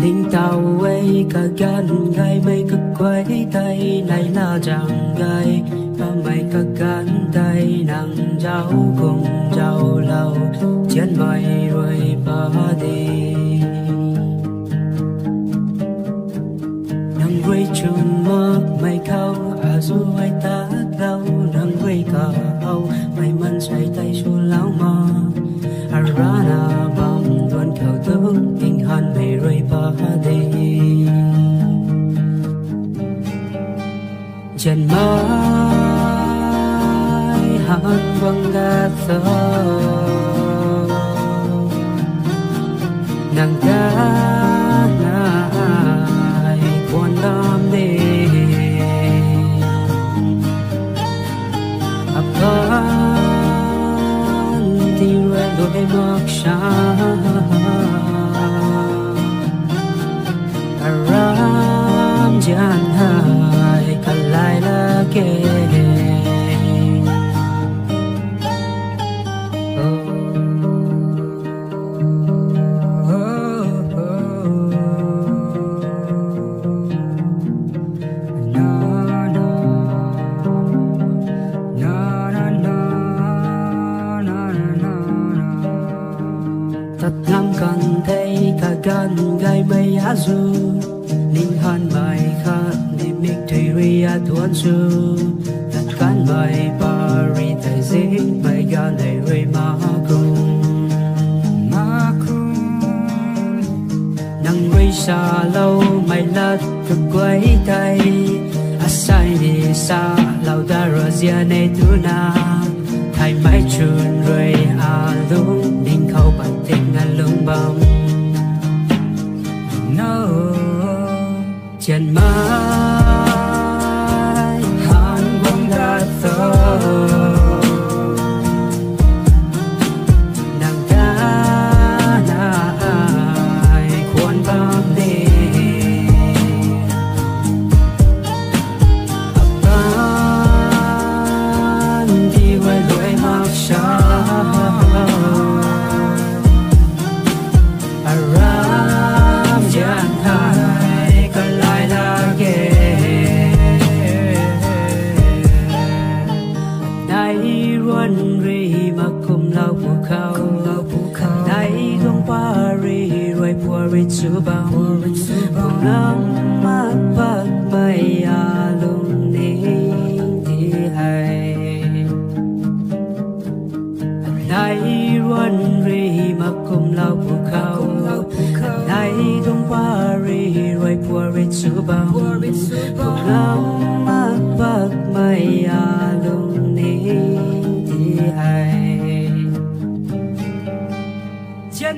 ninh tàu ấy cả gan gai mây cực quay tay này là chẳng gai và mây cả gan tay nàng giáo cùng giàu lâu chân mây rồi bỏ đi nàng quay chung mơ mây khâu à dù ai ta đâu nàng quay cả hậu mây mân say tay su lão mơ arana bom tuan khẩu tướng kinh hàn mây rồi bỏ đi chân mây hàn vang gạt thơ nàng ca nai quan đam đi apan ti re đôi mắt sáng aram jan hai kalai la ke Nam cần thấy cả gan gai mây á du ninh han bài khát niệm mic thủy ria tuan su đặt gan bài bari tại dễ bài gan này ơi ma cung nắng ơi xa lâu mày lát cực quay tay asai đi xa lâu ta rồi zia này tu na thay mãi chun rồi à lung ninh khâu bản tình ngàn lung bông no chân mãi hàn bông đã thơ nàng ca nai khuôn bám đi apan đi quay đuổi mặc sao aram jan hai kalai la ke nai ruan ri ma kum lau pu khao nai gong pa ri roi pu ri chu ba kum lam ma pak mai a lung ni ti hai nai ruan ri ma kum lau pu khao nai gong pa ri roi pu ri chu ba kum lam ma pak mai a lung ni ti hai chân